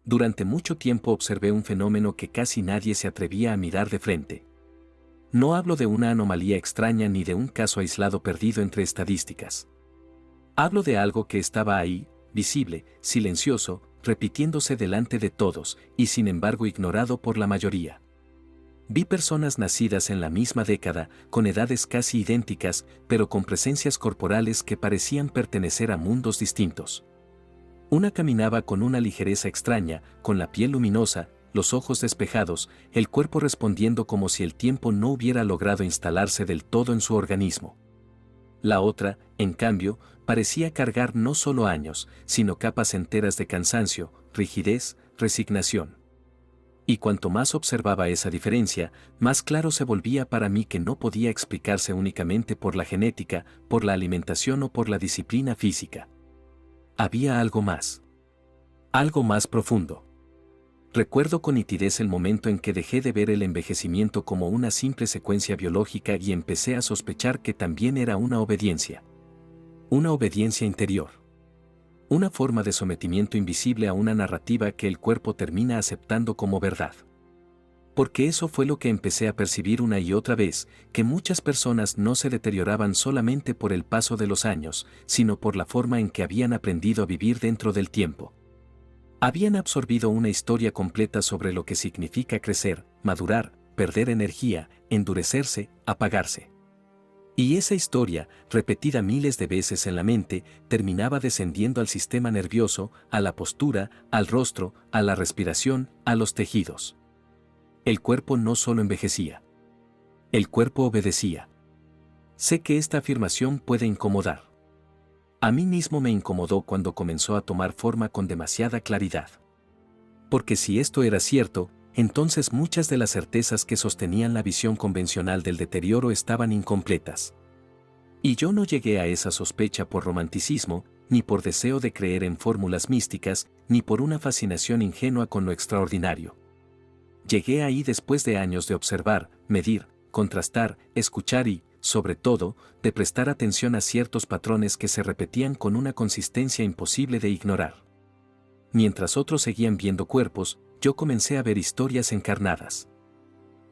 Durante mucho tiempo observé un fenómeno que casi nadie se atrevía a mirar de frente. No hablo de una anomalía extraña ni de un caso aislado perdido entre estadísticas. Hablo de algo que estaba ahí, visible, silencioso, repitiéndose delante de todos, y sin embargo ignorado por la mayoría. Vi personas nacidas en la misma década, con edades casi idénticas, pero con presencias corporales que parecían pertenecer a mundos distintos. Una caminaba con una ligereza extraña, con la piel luminosa, los ojos despejados, el cuerpo respondiendo como si el tiempo no hubiera logrado instalarse del todo en su organismo. La otra, en cambio, parecía cargar no solo años, sino capas enteras de cansancio, rigidez, resignación. Y cuanto más observaba esa diferencia, más claro se volvía para mí que no podía explicarse únicamente por la genética, por la alimentación o por la disciplina física. Había algo más. Algo más profundo. Recuerdo con nitidez el momento en que dejé de ver el envejecimiento como una simple secuencia biológica y empecé a sospechar que también era una obediencia. Una obediencia interior. Una forma de sometimiento invisible a una narrativa que el cuerpo termina aceptando como verdad. Porque eso fue lo que empecé a percibir una y otra vez, que muchas personas no se deterioraban solamente por el paso de los años, sino por la forma en que habían aprendido a vivir dentro del tiempo. Habían absorbido una historia completa sobre lo que significa crecer, madurar, perder energía, endurecerse, apagarse. Y esa historia, repetida miles de veces en la mente, terminaba descendiendo al sistema nervioso, a la postura, al rostro, a la respiración, a los tejidos. El cuerpo no solo envejecía. El cuerpo obedecía. Sé que esta afirmación puede incomodar. A mí mismo me incomodó cuando comenzó a tomar forma con demasiada claridad. Porque si esto era cierto, entonces muchas de las certezas que sostenían la visión convencional del deterioro estaban incompletas. Y yo no llegué a esa sospecha por romanticismo, ni por deseo de creer en fórmulas místicas, ni por una fascinación ingenua con lo extraordinario. Llegué ahí después de años de observar, medir, contrastar, escuchar y, sobre todo, de prestar atención a ciertos patrones que se repetían con una consistencia imposible de ignorar. Mientras otros seguían viendo cuerpos, yo comencé a ver historias encarnadas.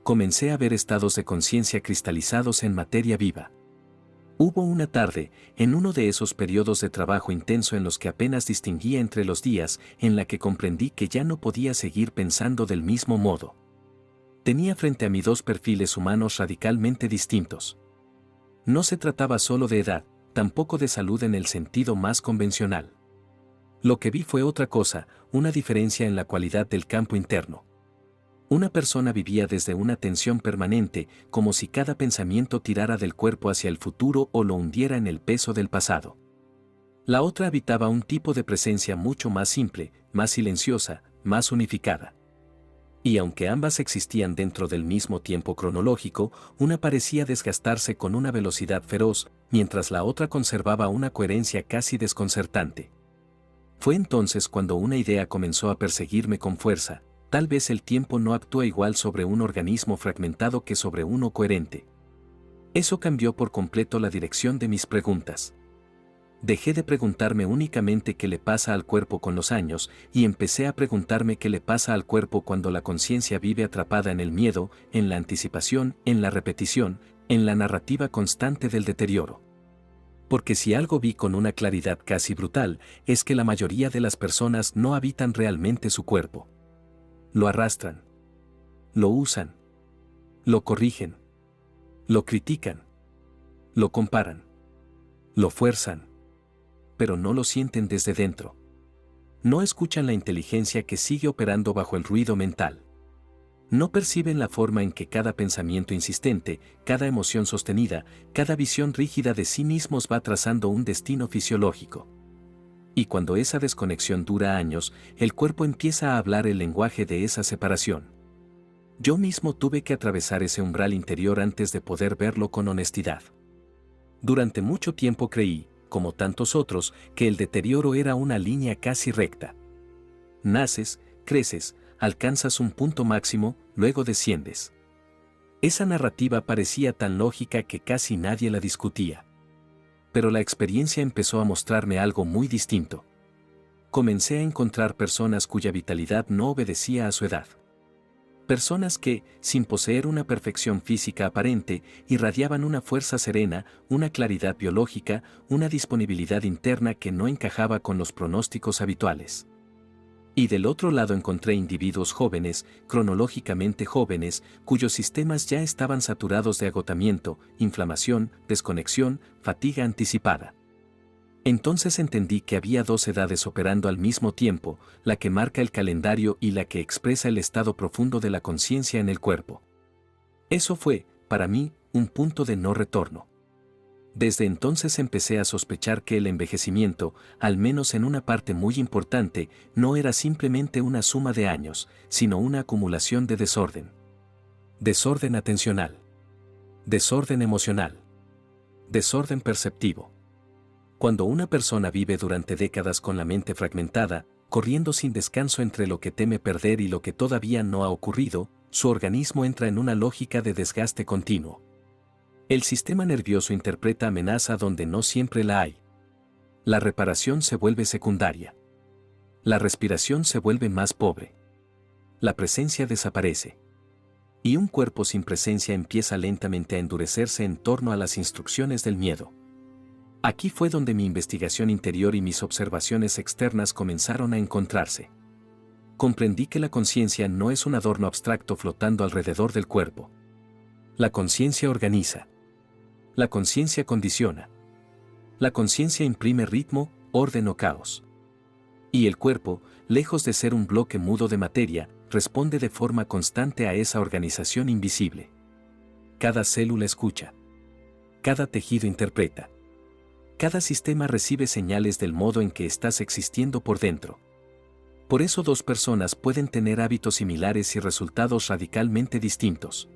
Comencé a ver estados de conciencia cristalizados en materia viva. Hubo una tarde, en uno de esos periodos de trabajo intenso en los que apenas distinguía entre los días, en la que comprendí que ya no podía seguir pensando del mismo modo. Tenía frente a mí dos perfiles humanos radicalmente distintos. No se trataba solo de edad, tampoco de salud en el sentido más convencional. Lo que vi fue otra cosa, una diferencia en la cualidad del campo interno. Una persona vivía desde una tensión permanente, como si cada pensamiento tirara del cuerpo hacia el futuro o lo hundiera en el peso del pasado. La otra habitaba un tipo de presencia mucho más simple, más silenciosa, más unificada. Y aunque ambas existían dentro del mismo tiempo cronológico, una parecía desgastarse con una velocidad feroz, mientras la otra conservaba una coherencia casi desconcertante. Fue entonces cuando una idea comenzó a perseguirme con fuerza. Tal vez el tiempo no actúa igual sobre un organismo fragmentado que sobre uno coherente. Eso cambió por completo la dirección de mis preguntas. Dejé de preguntarme únicamente qué le pasa al cuerpo con los años y empecé a preguntarme qué le pasa al cuerpo cuando la conciencia vive atrapada en el miedo, en la anticipación, en la repetición, en la narrativa constante del deterioro. Porque si algo vi con una claridad casi brutal, es que la mayoría de las personas no habitan realmente su cuerpo. Lo arrastran. Lo usan. Lo corrigen. Lo critican. Lo comparan. Lo fuerzan. Pero no lo sienten desde dentro. No escuchan la inteligencia que sigue operando bajo el ruido mental. No perciben la forma en que cada pensamiento insistente, cada emoción sostenida, cada visión rígida de sí mismos va trazando un destino fisiológico. Y cuando esa desconexión dura años, el cuerpo empieza a hablar el lenguaje de esa separación. Yo mismo tuve que atravesar ese umbral interior antes de poder verlo con honestidad. Durante mucho tiempo creí, como tantos otros, que el deterioro era una línea casi recta. Naces, creces, alcanzas un punto máximo, luego desciendes. Esa narrativa parecía tan lógica que casi nadie la discutía. Pero la experiencia empezó a mostrarme algo muy distinto. comencé a encontrar personas cuya vitalidad no obedecía a su edad. Personas que, sin poseer una perfección física aparente, irradiaban una fuerza serena, una claridad biológica, una disponibilidad interna que no encajaba con los pronósticos habituales. Y del otro lado encontré individuos jóvenes, cronológicamente jóvenes, cuyos sistemas ya estaban saturados de agotamiento, inflamación, desconexión, fatiga anticipada. Entonces entendí que había dos edades operando al mismo tiempo, la que marca el calendario y la que expresa el estado profundo de la conciencia en el cuerpo. Eso fue, para mí, un punto de no retorno. Desde entonces empecé a sospechar que el envejecimiento, al menos en una parte muy importante, no era simplemente una suma de años, sino una acumulación de desorden. Desorden atencional. Desorden emocional. Desorden perceptivo. Cuando una persona vive durante décadas con la mente fragmentada, corriendo sin descanso entre lo que teme perder y lo que todavía no ha ocurrido, su organismo entra en una lógica de desgaste continuo. El sistema nervioso interpreta amenaza donde no siempre la hay. La reparación se vuelve secundaria. La respiración se vuelve más pobre. La presencia desaparece. Y un cuerpo sin presencia empieza lentamente a endurecerse en torno a las instrucciones del miedo. Aquí fue donde mi investigación interior y mis observaciones externas comenzaron a encontrarse. Comprendí que la conciencia no es un adorno abstracto flotando alrededor del cuerpo. La conciencia organiza. La conciencia condiciona. La conciencia imprime ritmo, orden o caos. Y el cuerpo, lejos de ser un bloque mudo de materia, responde de forma constante a esa organización invisible. Cada célula escucha. Cada tejido interpreta. Cada sistema recibe señales del modo en que estás existiendo por dentro. Por eso dos personas pueden tener hábitos similares y resultados radicalmente distintos.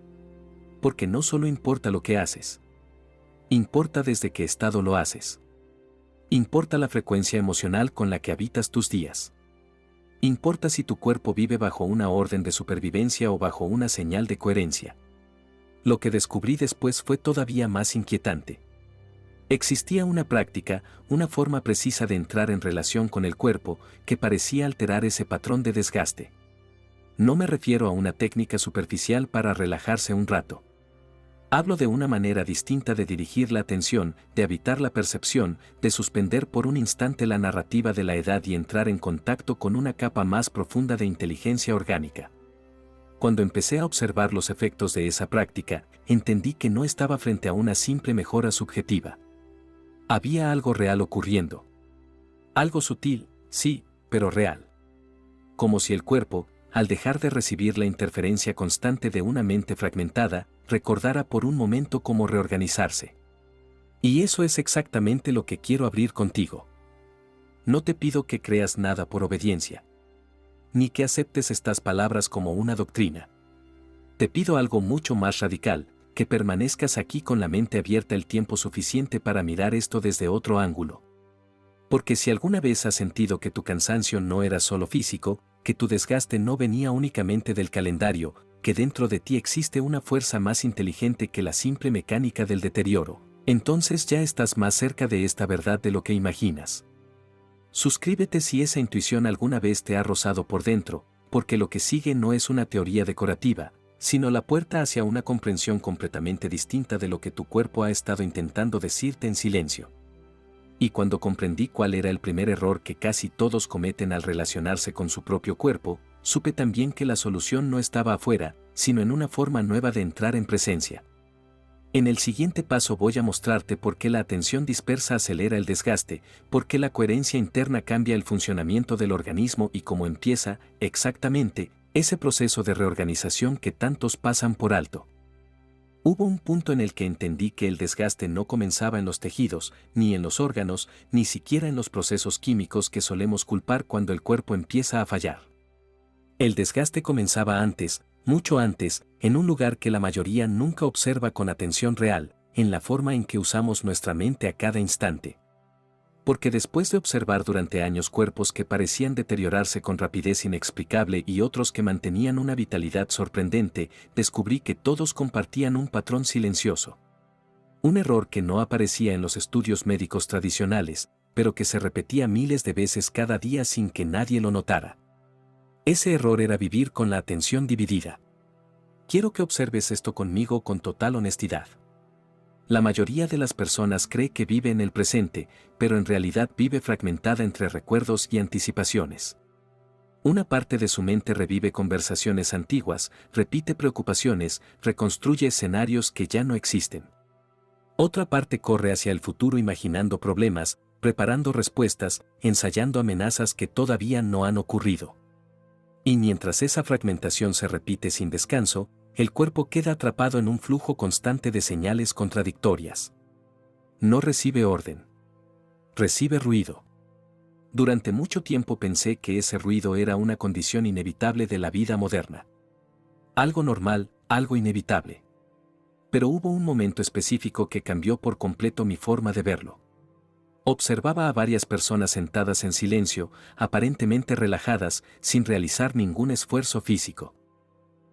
Porque no solo importa lo que haces. Importa desde qué estado lo haces. Importa la frecuencia emocional con la que habitas tus días. Importa si tu cuerpo vive bajo una orden de supervivencia o bajo una señal de coherencia. Lo que descubrí después fue todavía más inquietante. Existía una práctica, una forma precisa de entrar en relación con el cuerpo, que parecía alterar ese patrón de desgaste. No me refiero a una técnica superficial para relajarse un rato. Hablo de una manera distinta de dirigir la atención, de habitar la percepción, de suspender por un instante la narrativa de la edad y entrar en contacto con una capa más profunda de inteligencia orgánica. Cuando empecé a observar los efectos de esa práctica, entendí que no estaba frente a una simple mejora subjetiva. Había algo real ocurriendo. Algo sutil, sí, pero real. Como si el cuerpo, al dejar de recibir la interferencia constante de una mente fragmentada, recordara por un momento cómo reorganizarse. Y eso es exactamente lo que quiero abrir contigo. No te pido que creas nada por obediencia. Ni que aceptes estas palabras como una doctrina. Te pido algo mucho más radical, que permanezcas aquí con la mente abierta el tiempo suficiente para mirar esto desde otro ángulo. Porque si alguna vez has sentido que tu cansancio no era solo físico, que tu desgaste no venía únicamente del calendario, que dentro de ti existe una fuerza más inteligente que la simple mecánica del deterioro, entonces ya estás más cerca de esta verdad de lo que imaginas. Suscríbete si esa intuición alguna vez te ha rozado por dentro, porque lo que sigue no es una teoría decorativa, sino la puerta hacia una comprensión completamente distinta de lo que tu cuerpo ha estado intentando decirte en silencio. Y cuando comprendí cuál era el primer error que casi todos cometen al relacionarse con su propio cuerpo, supe también que la solución no estaba afuera, sino en una forma nueva de entrar en presencia. En el siguiente paso voy a mostrarte por qué la atención dispersa acelera el desgaste, por qué la coherencia interna cambia el funcionamiento del organismo y cómo empieza, exactamente, ese proceso de reorganización que tantos pasan por alto. Hubo un punto en el que entendí que el desgaste no comenzaba en los tejidos, ni en los órganos, ni siquiera en los procesos químicos que solemos culpar cuando el cuerpo empieza a fallar. El desgaste comenzaba antes, mucho antes, en un lugar que la mayoría nunca observa con atención real, en la forma en que usamos nuestra mente a cada instante. Porque después de observar durante años cuerpos que parecían deteriorarse con rapidez inexplicable y otros que mantenían una vitalidad sorprendente, descubrí que todos compartían un patrón silencioso. Un error que no aparecía en los estudios médicos tradicionales, pero que se repetía miles de veces cada día sin que nadie lo notara. Ese error era vivir con la atención dividida. Quiero que observes esto conmigo con total honestidad. La mayoría de las personas cree que vive en el presente, pero en realidad vive fragmentada entre recuerdos y anticipaciones. Una parte de su mente revive conversaciones antiguas, repite preocupaciones, reconstruye escenarios que ya no existen. Otra parte corre hacia el futuro imaginando problemas, preparando respuestas, ensayando amenazas que todavía no han ocurrido. Y mientras esa fragmentación se repite sin descanso, el cuerpo queda atrapado en un flujo constante de señales contradictorias. No recibe orden. Recibe ruido. Durante mucho tiempo pensé que ese ruido era una condición inevitable de la vida moderna. Algo normal, algo inevitable. Pero hubo un momento específico que cambió por completo mi forma de verlo. Observaba a varias personas sentadas en silencio, aparentemente relajadas, sin realizar ningún esfuerzo físico.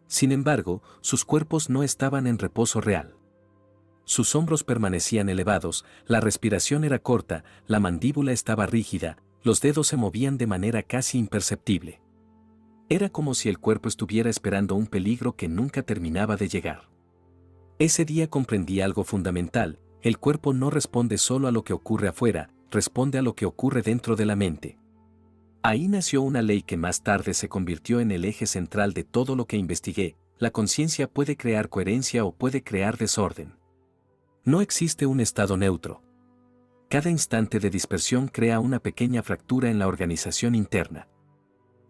Sin embargo, sus cuerpos no estaban en reposo real. Sus hombros permanecían elevados, la respiración era corta, la mandíbula estaba rígida, los dedos se movían de manera casi imperceptible. Era como si el cuerpo estuviera esperando un peligro que nunca terminaba de llegar. Ese día comprendí algo fundamental: el cuerpo no responde solo a lo que ocurre afuera, responde a lo que ocurre dentro de la mente. Ahí nació una ley que más tarde se convirtió en el eje central de todo lo que investigué: la conciencia puede crear coherencia o puede crear desorden. No existe un estado neutro. Cada instante de dispersión crea una pequeña fractura en la organización interna.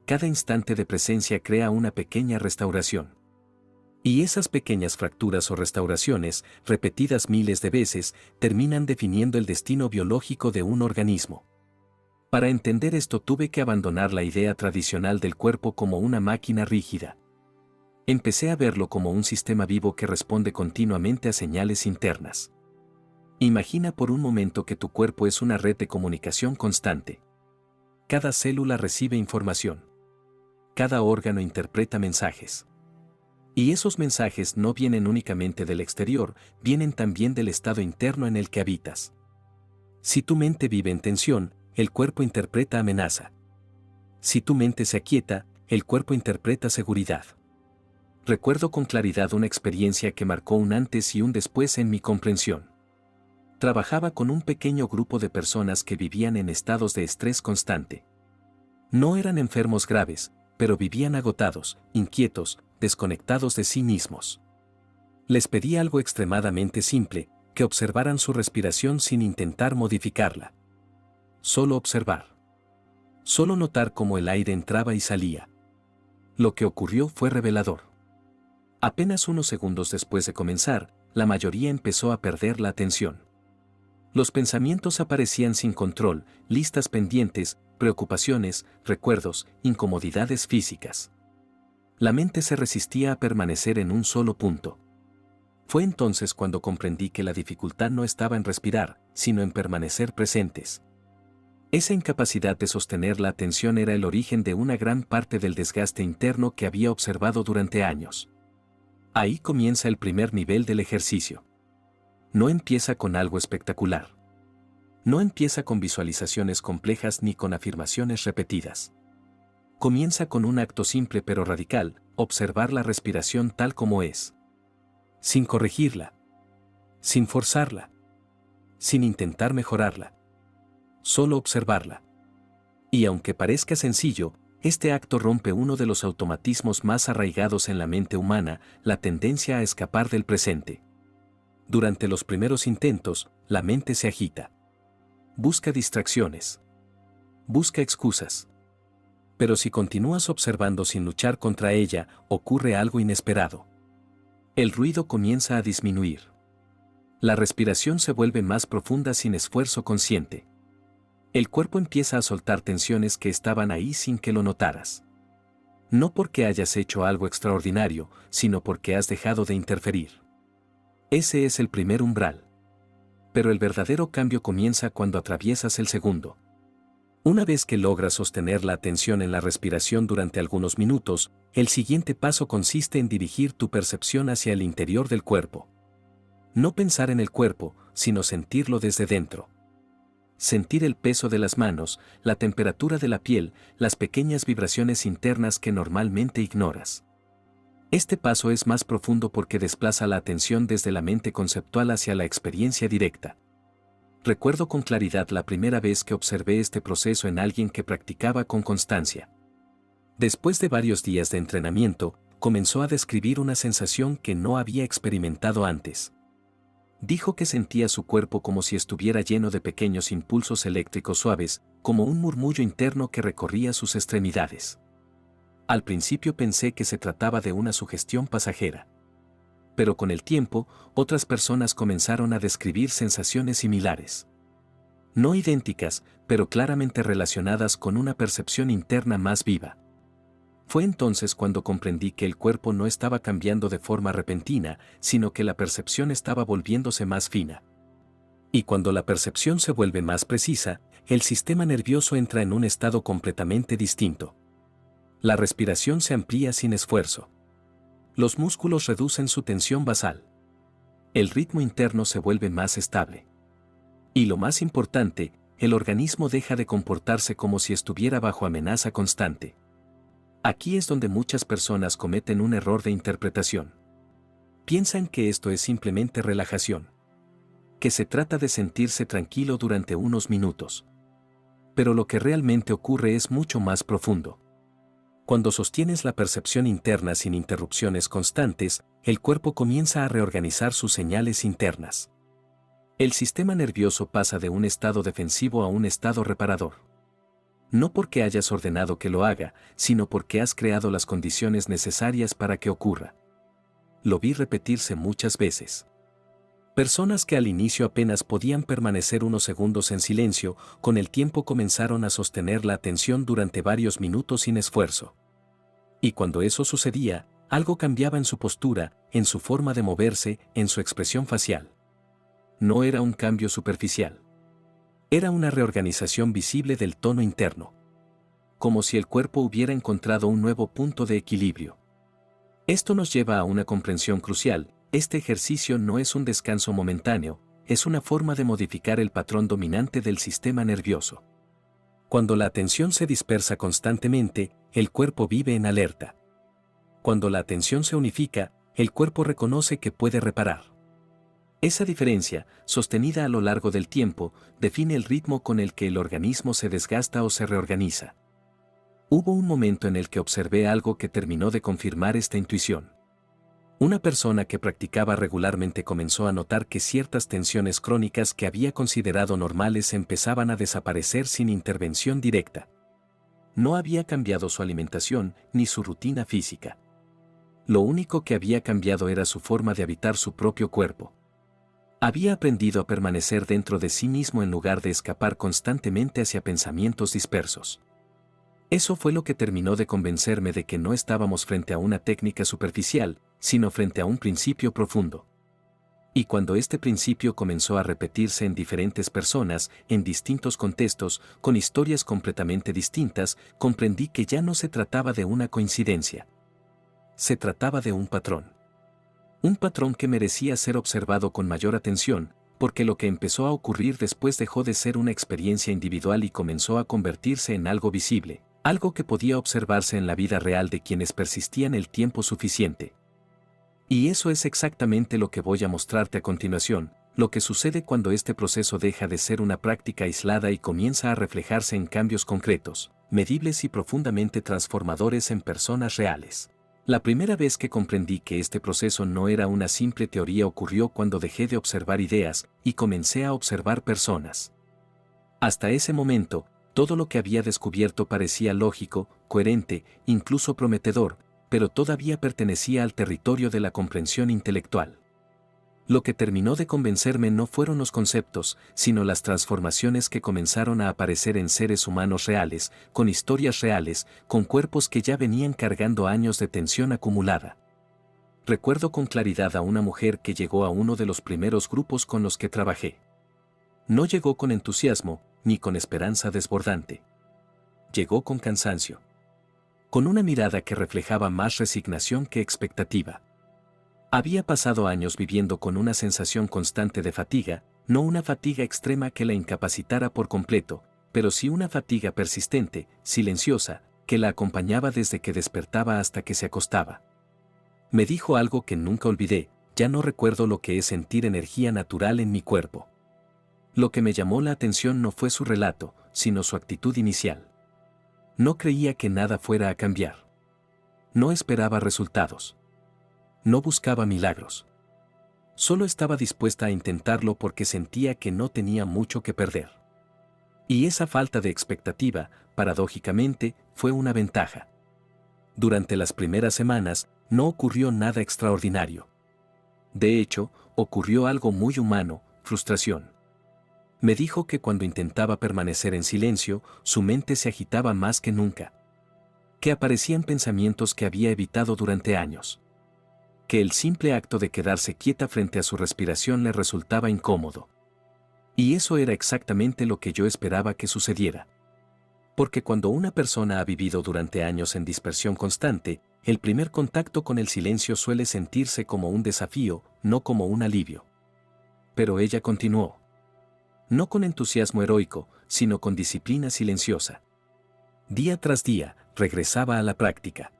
Cada instante de presencia crea una pequeña restauración. Y esas pequeñas fracturas o restauraciones, repetidas miles de veces, terminan definiendo el destino biológico de un organismo. Para entender esto tuve que abandonar la idea tradicional del cuerpo como una máquina rígida. Empecé a verlo como un sistema vivo que responde continuamente a señales internas. Imagina por un momento que tu cuerpo es una red de comunicación constante. Cada célula recibe información. Cada órgano interpreta mensajes. Y esos mensajes no vienen únicamente del exterior, vienen también del estado interno en el que habitas. Si tu mente vive en tensión, el cuerpo interpreta amenaza. Si tu mente se aquieta, el cuerpo interpreta seguridad. Recuerdo con claridad una experiencia que marcó un antes y un después en mi comprensión. Trabajaba con un pequeño grupo de personas que vivían en estados de estrés constante. No eran enfermos graves, pero vivían agotados, inquietos, desconectados de sí mismos. Les pedí algo extremadamente simple: que observaran su respiración sin intentar modificarla. Solo observar. Solo notar cómo el aire entraba y salía. Lo que ocurrió fue revelador. Apenas unos segundos después de comenzar, la mayoría empezó a perder la atención. Los pensamientos aparecían sin control, listas pendientes, preocupaciones, recuerdos, incomodidades físicas. La mente se resistía a permanecer en un solo punto. Fue entonces cuando comprendí que la dificultad no estaba en respirar, sino en permanecer presentes. Esa incapacidad de sostener la atención era el origen de una gran parte del desgaste interno que había observado durante años. Ahí comienza el primer nivel del ejercicio. No empieza con algo espectacular. No empieza con visualizaciones complejas ni con afirmaciones repetidas. Comienza con un acto simple pero radical: observar la respiración tal como es. Sin corregirla. Sin forzarla. Sin intentar mejorarla. Solo observarla. Y aunque parezca sencillo, este acto rompe uno de los automatismos más arraigados en la mente humana: la tendencia a escapar del presente. Durante los primeros intentos, la mente se agita. Busca distracciones. Busca excusas. Pero si continúas observando sin luchar contra ella, ocurre algo inesperado. El ruido comienza a disminuir. La respiración se vuelve más profunda sin esfuerzo consciente. El cuerpo empieza a soltar tensiones que estaban ahí sin que lo notaras. No porque hayas hecho algo extraordinario, sino porque has dejado de interferir. Ese es el primer umbral. Pero el verdadero cambio comienza cuando atraviesas el segundo. Una vez que logras sostener la atención en la respiración durante algunos minutos, el siguiente paso consiste en dirigir tu percepción hacia el interior del cuerpo. No pensar en el cuerpo, sino sentirlo desde dentro. Sentir el peso de las manos, la temperatura de la piel, las pequeñas vibraciones internas que normalmente ignoras. Este paso es más profundo porque desplaza la atención desde la mente conceptual hacia la experiencia directa. Recuerdo con claridad la primera vez que observé este proceso en alguien que practicaba con constancia. Después de varios días de entrenamiento, comenzó a describir una sensación que no había experimentado antes. Dijo que sentía su cuerpo como si estuviera lleno de pequeños impulsos eléctricos suaves, como un murmullo interno que recorría sus extremidades. Al principio pensé que se trataba de una sugestión pasajera. Pero con el tiempo, otras personas comenzaron a describir sensaciones similares. No idénticas, pero claramente relacionadas con una percepción interna más viva. Fue entonces cuando comprendí que el cuerpo no estaba cambiando de forma repentina, sino que la percepción estaba volviéndose más fina. Y cuando la percepción se vuelve más precisa, el sistema nervioso entra en un estado completamente distinto. La respiración se amplía sin esfuerzo. Los músculos reducen su tensión basal. El ritmo interno se vuelve más estable. Y lo más importante, el organismo deja de comportarse como si estuviera bajo amenaza constante. Aquí es donde muchas personas cometen un error de interpretación. Piensan que esto es simplemente relajación. Que se trata de sentirse tranquilo durante unos minutos. Pero lo que realmente ocurre es mucho más profundo. Cuando sostienes la percepción interna sin interrupciones constantes, el cuerpo comienza a reorganizar sus señales internas. El sistema nervioso pasa de un estado defensivo a un estado reparador. No porque hayas ordenado que lo haga, sino porque has creado las condiciones necesarias para que ocurra. Lo vi repetirse muchas veces. Personas que al inicio apenas podían permanecer unos segundos en silencio, con el tiempo comenzaron a sostener la atención durante varios minutos sin esfuerzo. Y cuando eso sucedía, algo cambiaba en su postura, en su forma de moverse, en su expresión facial. No era un cambio superficial. Era una reorganización visible del tono interno. Como si el cuerpo hubiera encontrado un nuevo punto de equilibrio. Esto nos lleva a una comprensión crucial: este ejercicio no es un descanso momentáneo, es una forma de modificar el patrón dominante del sistema nervioso. Cuando la atención se dispersa constantemente, el cuerpo vive en alerta. Cuando la atención se unifica, el cuerpo reconoce que puede reparar. Esa diferencia, sostenida a lo largo del tiempo, define el ritmo con el que el organismo se desgasta o se reorganiza. Hubo un momento en el que observé algo que terminó de confirmar esta intuición. Una persona que practicaba regularmente comenzó a notar que ciertas tensiones crónicas que había considerado normales empezaban a desaparecer sin intervención directa. No había cambiado su alimentación ni su rutina física. Lo único que había cambiado era su forma de habitar su propio cuerpo. Había aprendido a permanecer dentro de sí mismo en lugar de escapar constantemente hacia pensamientos dispersos. Eso fue lo que terminó de convencerme de que no estábamos frente a una técnica superficial, sino frente a un principio profundo. Y cuando este principio comenzó a repetirse en diferentes personas, en distintos contextos, con historias completamente distintas, comprendí que ya no se trataba de una coincidencia. Se trataba de un patrón. Un patrón que merecía ser observado con mayor atención, porque lo que empezó a ocurrir después dejó de ser una experiencia individual y comenzó a convertirse en algo visible, algo que podía observarse en la vida real de quienes persistían el tiempo suficiente. Y eso es exactamente lo que voy a mostrarte a continuación, lo que sucede cuando este proceso deja de ser una práctica aislada y comienza a reflejarse en cambios concretos, medibles y profundamente transformadores en personas reales. La primera vez que comprendí que este proceso no era una simple teoría ocurrió cuando dejé de observar ideas y comencé a observar personas. Hasta ese momento, todo lo que había descubierto parecía lógico, coherente, incluso prometedor, pero todavía pertenecía al territorio de la comprensión intelectual. Lo que terminó de convencerme no fueron los conceptos, sino las transformaciones que comenzaron a aparecer en seres humanos reales, con historias reales, con cuerpos que ya venían cargando años de tensión acumulada. Recuerdo con claridad a una mujer que llegó a uno de los primeros grupos con los que trabajé. No llegó con entusiasmo, ni con esperanza desbordante. Llegó con cansancio. Con una mirada que reflejaba más resignación que expectativa. Había pasado años viviendo con una sensación constante de fatiga, No una fatiga extrema que la incapacitara por completo, pero sí una fatiga persistente, silenciosa, que la acompañaba desde que despertaba hasta que se acostaba. Me dijo algo que nunca olvidé: ya no recuerdo lo que es sentir energía natural en mi cuerpo. Lo que me llamó la atención no fue su relato, sino su actitud inicial. No creía que nada fuera a cambiar. No esperaba resultados. No buscaba milagros. Solo estaba dispuesta a intentarlo porque sentía que no tenía mucho que perder. Y esa falta de expectativa, paradójicamente, fue una ventaja. Durante las primeras semanas, no ocurrió nada extraordinario. De hecho, ocurrió algo muy humano: frustración. Me dijo que cuando intentaba permanecer en silencio, su mente se agitaba más que nunca. Que aparecían pensamientos que había evitado durante años. Que el simple acto de quedarse quieta frente a su respiración le resultaba incómodo. Y eso era exactamente lo que yo esperaba que sucediera. Porque cuando una persona ha vivido durante años en dispersión constante, el primer contacto con el silencio suele sentirse como un desafío, no como un alivio. Pero ella continuó. No con entusiasmo heroico, sino con disciplina silenciosa. Día tras día, regresaba a la práctica.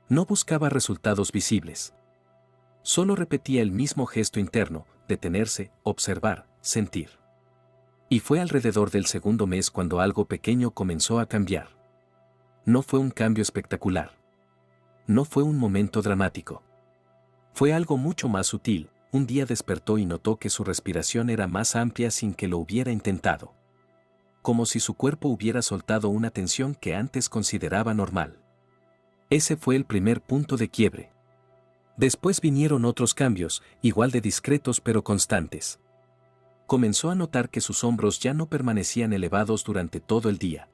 No buscaba resultados visibles. Solo repetía el mismo gesto interno: detenerse, observar, sentir. Y fue alrededor del segundo mes cuando algo pequeño comenzó a cambiar. No fue un cambio espectacular. No fue un momento dramático. Fue algo mucho más sutil. Un día despertó y notó que su respiración era más amplia sin que lo hubiera intentado. Como si su cuerpo hubiera soltado una tensión que antes consideraba normal. Ese fue el primer punto de quiebre. Después vinieron otros cambios, igual de discretos pero constantes. Comenzó a notar que sus hombros ya no permanecían elevados durante todo el día.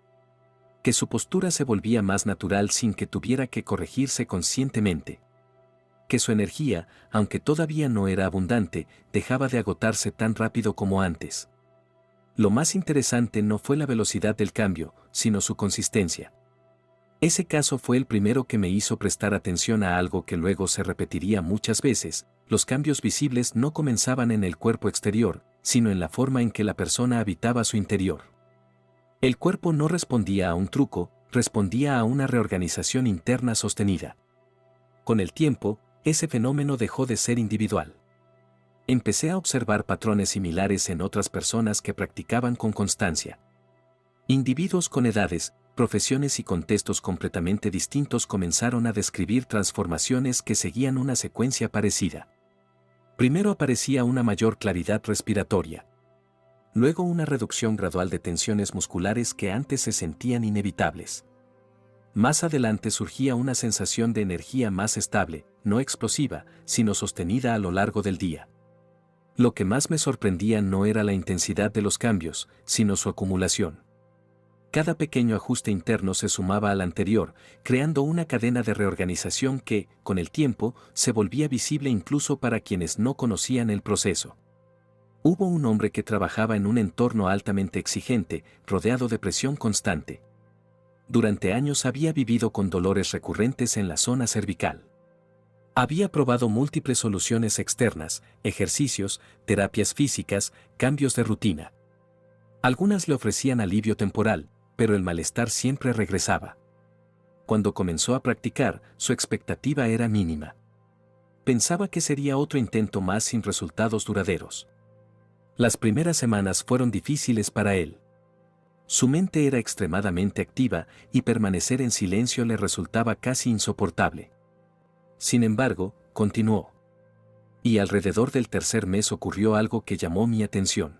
Que su postura se volvía más natural sin que tuviera que corregirse conscientemente. Que su energía, aunque todavía no era abundante, dejaba de agotarse tan rápido como antes. Lo más interesante no fue la velocidad del cambio, sino su consistencia. Ese caso fue el primero que me hizo prestar atención a algo que luego se repetiría muchas veces: los cambios visibles no comenzaban en el cuerpo exterior, sino en la forma en que la persona habitaba su interior. El cuerpo no respondía a un truco, respondía a una reorganización interna sostenida. Con el tiempo, ese fenómeno dejó de ser individual. Empecé a observar patrones similares en otras personas que practicaban con constancia. Individuos con edades, profesiones y contextos completamente distintos comenzaron a describir transformaciones que seguían una secuencia parecida. Primero aparecía una mayor claridad respiratoria. Luego una reducción gradual de tensiones musculares que antes se sentían inevitables. Más adelante surgía una sensación de energía más estable, no explosiva, sino sostenida a lo largo del día. Lo que más me sorprendía no era la intensidad de los cambios, sino su acumulación. Cada pequeño ajuste interno se sumaba al anterior, creando una cadena de reorganización que, con el tiempo, se volvía visible incluso para quienes no conocían el proceso. Hubo un hombre que trabajaba en un entorno altamente exigente, rodeado de presión constante. Durante años había vivido con dolores recurrentes en la zona cervical. Había probado múltiples soluciones externas: ejercicios, terapias físicas, cambios de rutina. Algunas le ofrecían alivio temporal, pero el malestar siempre regresaba. Cuando comenzó a practicar, su expectativa era mínima. Pensaba que sería otro intento más sin resultados duraderos. Las primeras semanas fueron difíciles para él. Su mente era extremadamente activa y permanecer en silencio le resultaba casi insoportable. Sin embargo, continuó. Y alrededor del tercer mes ocurrió algo que llamó mi atención.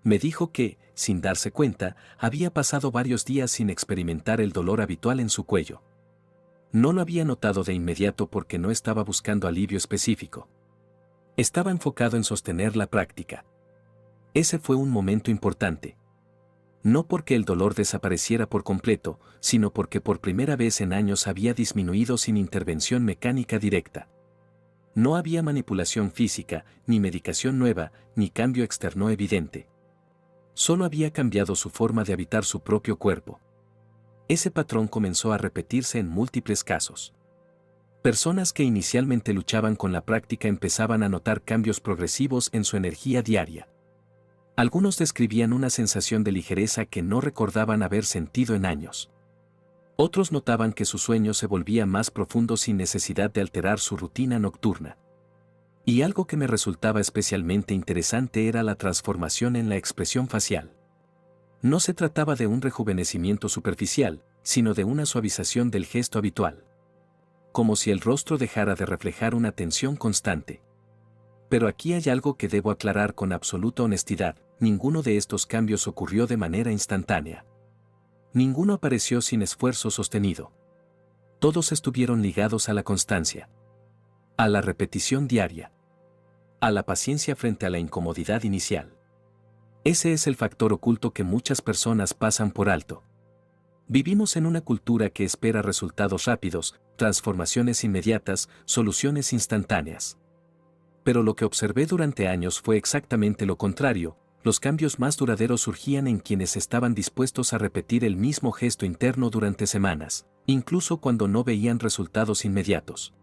Me dijo que, sin darse cuenta, había pasado varios días sin experimentar el dolor habitual en su cuello. No lo había notado de inmediato porque no estaba buscando alivio específico. Estaba enfocado en sostener la práctica. Ese fue un momento importante. No porque el dolor desapareciera por completo, sino porque por primera vez en años había disminuido sin intervención mecánica directa. No había manipulación física, ni medicación nueva, ni cambio externo evidente. Solo había cambiado su forma de habitar su propio cuerpo. Ese patrón comenzó a repetirse en múltiples casos. Personas que inicialmente luchaban con la práctica empezaban a notar cambios progresivos en su energía diaria. Algunos describían una sensación de ligereza que no recordaban haber sentido en años. Otros notaban que su sueño se volvía más profundo sin necesidad de alterar su rutina nocturna. Y algo que me resultaba especialmente interesante era la transformación en la expresión facial. No se trataba de un rejuvenecimiento superficial, sino de una suavización del gesto habitual. Como si el rostro dejara de reflejar una tensión constante. Pero aquí hay algo que debo aclarar con absoluta honestidad: ninguno de estos cambios ocurrió de manera instantánea. Ninguno apareció sin esfuerzo sostenido. Todos estuvieron ligados a la constancia, a la repetición diaria, a la paciencia frente a la incomodidad inicial. Ese es el factor oculto que muchas personas pasan por alto. Vivimos en una cultura que espera resultados rápidos, transformaciones inmediatas, soluciones instantáneas. Pero lo que observé durante años fue exactamente lo contrario: los cambios más duraderos surgían en quienes estaban dispuestos a repetir el mismo gesto interno durante semanas, incluso cuando no veían resultados inmediatos.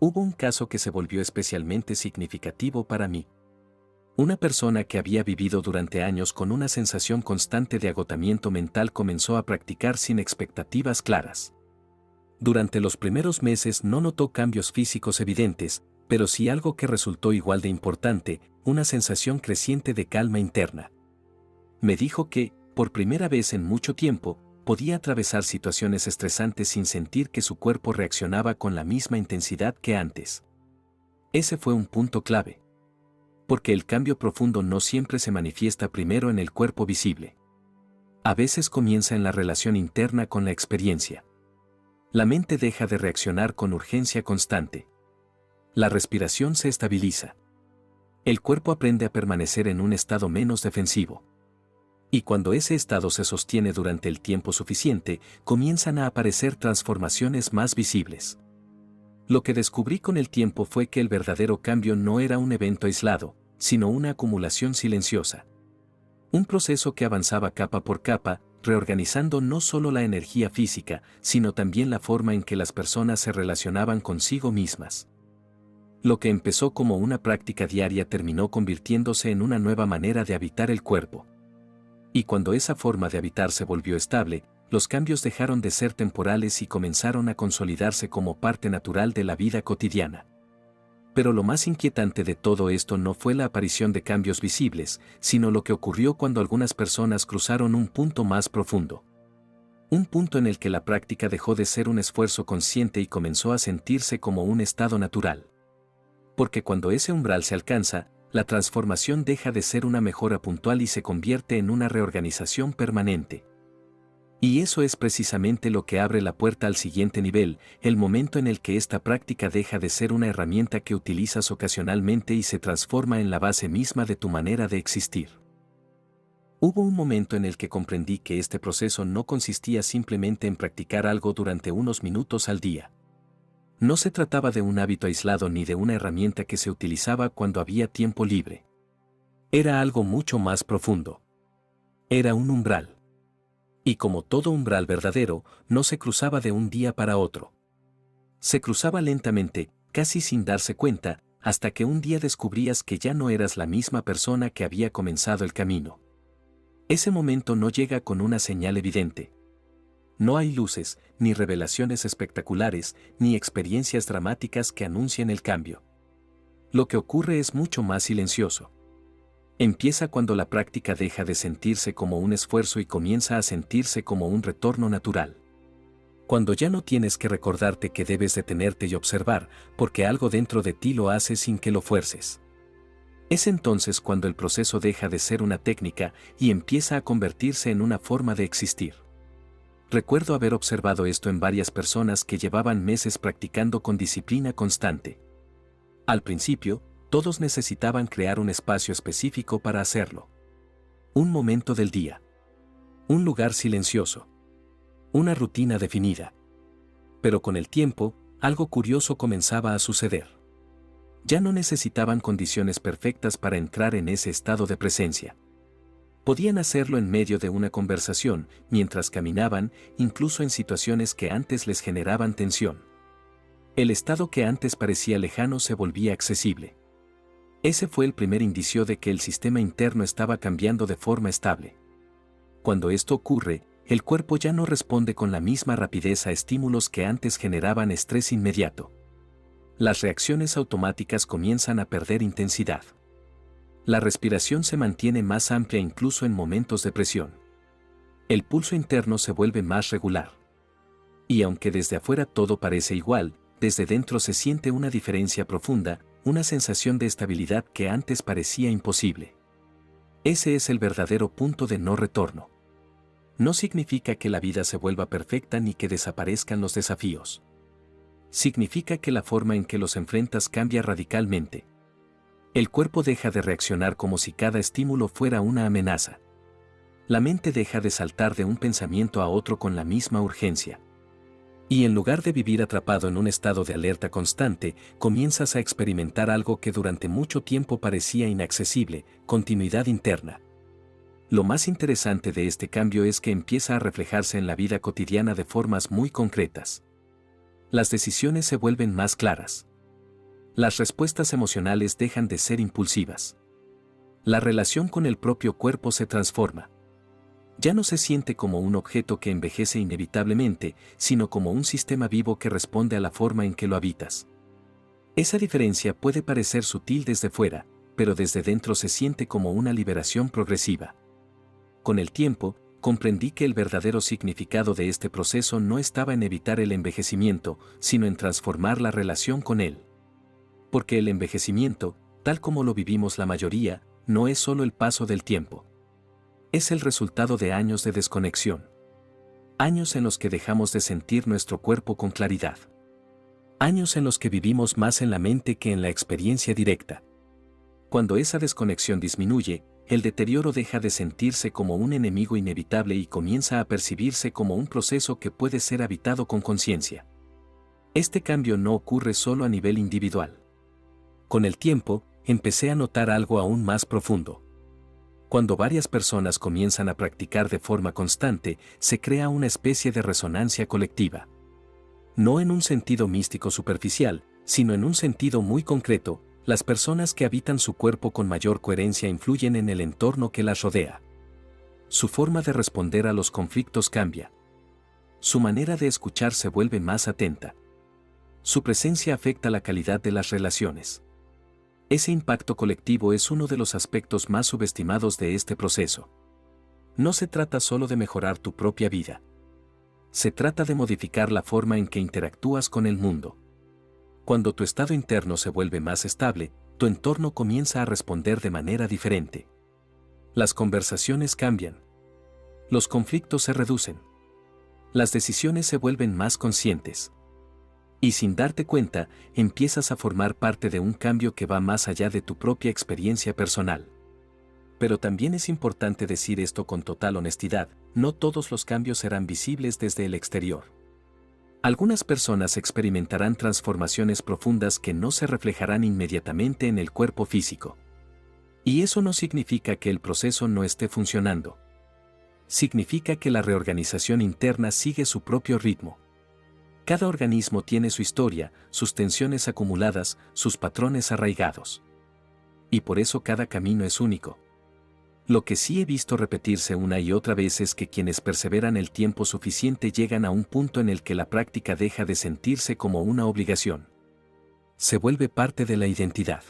Hubo un caso que se volvió especialmente significativo para mí. Una persona que había vivido durante años con una sensación constante de agotamiento mental comenzó a practicar sin expectativas claras. Durante los primeros meses no notó cambios físicos evidentes, pero sí algo que resultó igual de importante: una sensación creciente de calma interna. Me dijo que, por primera vez en mucho tiempo, podía atravesar situaciones estresantes sin sentir que su cuerpo reaccionaba con la misma intensidad que antes. Ese fue un punto clave. Porque el cambio profundo no siempre se manifiesta primero en el cuerpo visible. A veces comienza en la relación interna con la experiencia. La mente deja de reaccionar con urgencia constante. La respiración se estabiliza. El cuerpo aprende a permanecer en un estado menos defensivo. Y cuando ese estado se sostiene durante el tiempo suficiente, comienzan a aparecer transformaciones más visibles. Lo que descubrí con el tiempo fue que el verdadero cambio no era un evento aislado, sino una acumulación silenciosa. Un proceso que avanzaba capa por capa, reorganizando no solo la energía física, sino también la forma en que las personas se relacionaban consigo mismas. Lo que empezó como una práctica diaria terminó convirtiéndose en una nueva manera de habitar el cuerpo. Y cuando esa forma de habitar se volvió estable, los cambios dejaron de ser temporales y comenzaron a consolidarse como parte natural de la vida cotidiana. Pero lo más inquietante de todo esto no fue la aparición de cambios visibles, sino lo que ocurrió cuando algunas personas cruzaron un punto más profundo. Un punto en el que la práctica dejó de ser un esfuerzo consciente y comenzó a sentirse como un estado natural. Porque cuando ese umbral se alcanza, la transformación deja de ser una mejora puntual y se convierte en una reorganización permanente. Y eso es precisamente lo que abre la puerta al siguiente nivel: el momento en el que esta práctica deja de ser una herramienta que utilizas ocasionalmente y se transforma en la base misma de tu manera de existir. Hubo un momento en el que comprendí que este proceso no consistía simplemente en practicar algo durante unos minutos al día. No se trataba de un hábito aislado ni de una herramienta que se utilizaba cuando había tiempo libre. Era algo mucho más profundo. Era un umbral. Y como todo umbral verdadero, no se cruzaba de un día para otro. Se cruzaba lentamente, casi sin darse cuenta, hasta que un día descubrías que ya no eras la misma persona que había comenzado el camino. Ese momento no llega con una señal evidente. No hay luces, ni revelaciones espectaculares, ni experiencias dramáticas que anuncien el cambio. Lo que ocurre es mucho más silencioso. Empieza cuando la práctica deja de sentirse como un esfuerzo y comienza a sentirse como un retorno natural. Cuando ya no tienes que recordarte que debes detenerte y observar, porque algo dentro de ti lo hace sin que lo fuerces. Es entonces cuando el proceso deja de ser una técnica y empieza a convertirse en una forma de existir. Recuerdo haber observado esto en varias personas que llevaban meses practicando con disciplina constante. Al principio, todos necesitaban crear un espacio específico para hacerlo. Un momento del día. Un lugar silencioso. Una rutina definida. Pero con el tiempo, algo curioso comenzaba a suceder. Ya no necesitaban condiciones perfectas para entrar en ese estado de presencia. Podían hacerlo en medio de una conversación, mientras caminaban, incluso en situaciones que antes les generaban tensión. El estado que antes parecía lejano se volvía accesible. Ese fue el primer indicio de que el sistema interno estaba cambiando de forma estable. Cuando esto ocurre, el cuerpo ya no responde con la misma rapidez a estímulos que antes generaban estrés inmediato. Las reacciones automáticas comienzan a perder intensidad. La respiración se mantiene más amplia incluso en momentos de presión. El pulso interno se vuelve más regular. Y aunque desde afuera todo parece igual, desde dentro se siente una diferencia profunda, una sensación de estabilidad que antes parecía imposible. Ese es el verdadero punto de no retorno. No significa que la vida se vuelva perfecta ni que desaparezcan los desafíos. Significa que la forma en que los enfrentas cambia radicalmente. El cuerpo deja de reaccionar como si cada estímulo fuera una amenaza. La mente deja de saltar de un pensamiento a otro con la misma urgencia. Y en lugar de vivir atrapado en un estado de alerta constante, comienzas a experimentar algo que durante mucho tiempo parecía inaccesible: continuidad interna. Lo más interesante de este cambio es que empieza a reflejarse en la vida cotidiana de formas muy concretas. Las decisiones se vuelven más claras. Las respuestas emocionales dejan de ser impulsivas. La relación con el propio cuerpo se transforma. Ya no se siente como un objeto que envejece inevitablemente, sino como un sistema vivo que responde a la forma en que lo habitas. Esa diferencia puede parecer sutil desde fuera, pero desde dentro se siente como una liberación progresiva. Con el tiempo, comprendí que el verdadero significado de este proceso no estaba en evitar el envejecimiento, sino en transformar la relación con él. Porque el envejecimiento, tal como lo vivimos la mayoría, no es solo el paso del tiempo. Es el resultado de años de desconexión. Años en los que dejamos de sentir nuestro cuerpo con claridad. Años en los que vivimos más en la mente que en la experiencia directa. Cuando esa desconexión disminuye, el deterioro deja de sentirse como un enemigo inevitable y comienza a percibirse como un proceso que puede ser habitado con conciencia. Este cambio no ocurre solo a nivel individual. Con el tiempo, empecé a notar algo aún más profundo. Cuando varias personas comienzan a practicar de forma constante, se crea una especie de resonancia colectiva. No en un sentido místico superficial, sino en un sentido muy concreto: las personas que habitan su cuerpo con mayor coherencia influyen en el entorno que las rodea. Su forma de responder a los conflictos cambia. Su manera de escuchar se vuelve más atenta. Su presencia afecta la calidad de las relaciones. Ese impacto colectivo es uno de los aspectos más subestimados de este proceso. No se trata solo de mejorar tu propia vida. Se trata de modificar la forma en que interactúas con el mundo. Cuando tu estado interno se vuelve más estable, tu entorno comienza a responder de manera diferente. Las conversaciones cambian. Los conflictos se reducen. Las decisiones se vuelven más conscientes. Y sin darte cuenta, empiezas a formar parte de un cambio que va más allá de tu propia experiencia personal. Pero también es importante decir esto con total honestidad: no todos los cambios serán visibles desde el exterior. Algunas personas experimentarán transformaciones profundas que no se reflejarán inmediatamente en el cuerpo físico. Y eso no significa que el proceso no esté funcionando. Significa que la reorganización interna sigue su propio ritmo. Cada organismo tiene su historia, sus tensiones acumuladas, sus patrones arraigados. Y por eso cada camino es único. Lo que sí he visto repetirse una y otra vez es que quienes perseveran el tiempo suficiente llegan a un punto en el que la práctica deja de sentirse como una obligación. Se vuelve parte de la identidad.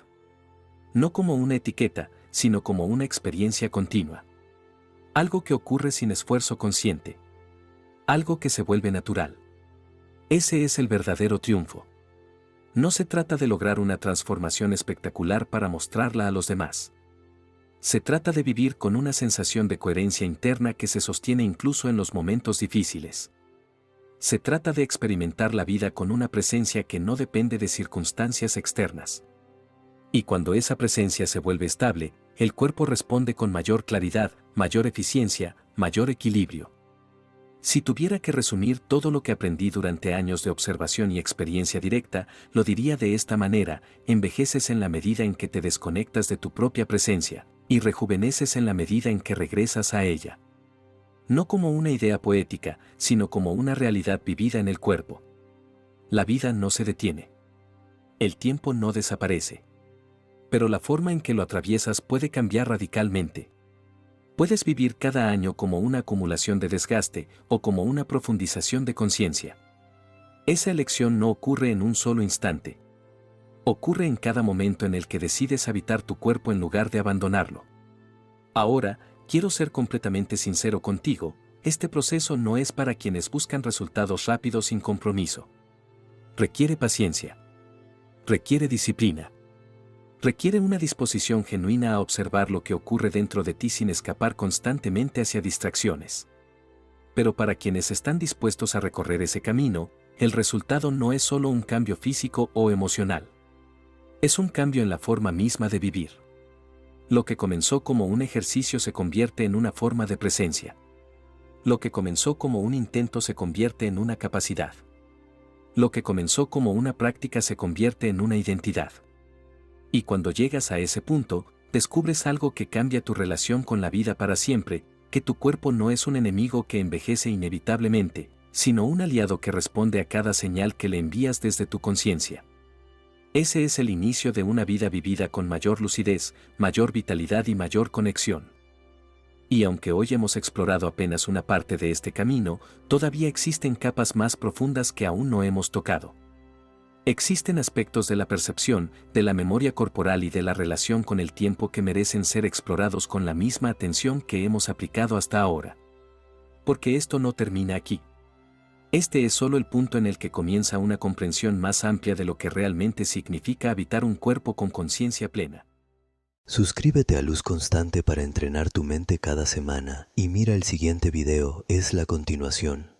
No como una etiqueta, sino como una experiencia continua. Algo que ocurre sin esfuerzo consciente. Algo que se vuelve natural. Ese es el verdadero triunfo. No se trata de lograr una transformación espectacular para mostrarla a los demás. Se trata de vivir con una sensación de coherencia interna que se sostiene incluso en los momentos difíciles. Se trata de experimentar la vida con una presencia que no depende de circunstancias externas. Y cuando esa presencia se vuelve estable, el cuerpo responde con mayor claridad, mayor eficiencia, mayor equilibrio. Si tuviera que resumir todo lo que aprendí durante años de observación y experiencia directa, lo diría de esta manera: envejeces en la medida en que te desconectas de tu propia presencia, y rejuveneces en la medida en que regresas a ella. No como una idea poética, sino como una realidad vivida en el cuerpo. La vida no se detiene. El tiempo no desaparece. pero la forma en que lo atraviesas puede cambiar radicalmente. Puedes vivir cada año como una acumulación de desgaste o como una profundización de conciencia. Esa elección no ocurre en un solo instante. Ocurre en cada momento en el que decides habitar tu cuerpo en lugar de abandonarlo. Ahora, quiero ser completamente sincero contigo, este proceso no es para quienes buscan resultados rápidos sin compromiso. Requiere paciencia. Requiere disciplina. Requiere una disposición genuina a observar lo que ocurre dentro de ti sin escapar constantemente hacia distracciones. Pero para quienes están dispuestos a recorrer ese camino, el resultado no es solo un cambio físico o emocional. Es un cambio en la forma misma de vivir. Lo que comenzó como un ejercicio se convierte en una forma de presencia. Lo que comenzó como un intento se convierte en una capacidad. Lo que comenzó como una práctica se convierte en una identidad. Y cuando llegas a ese punto, descubres algo que cambia tu relación con la vida para siempre, que tu cuerpo no es un enemigo que envejece inevitablemente, sino un aliado que responde a cada señal que le envías desde tu conciencia. Ese es el inicio de una vida vivida con mayor lucidez, mayor vitalidad y mayor conexión. Y aunque hoy hemos explorado apenas una parte de este camino, todavía existen capas más profundas que aún no hemos tocado. Existen aspectos de la percepción, de la memoria corporal y de la relación con el tiempo que merecen ser explorados con la misma atención que hemos aplicado hasta ahora. Porque esto no termina aquí. Este es solo el punto en el que comienza una comprensión más amplia de lo que realmente significa habitar un cuerpo con conciencia plena. Suscríbete a Luz Constante para entrenar tu mente cada semana y mira el siguiente video, es la continuación.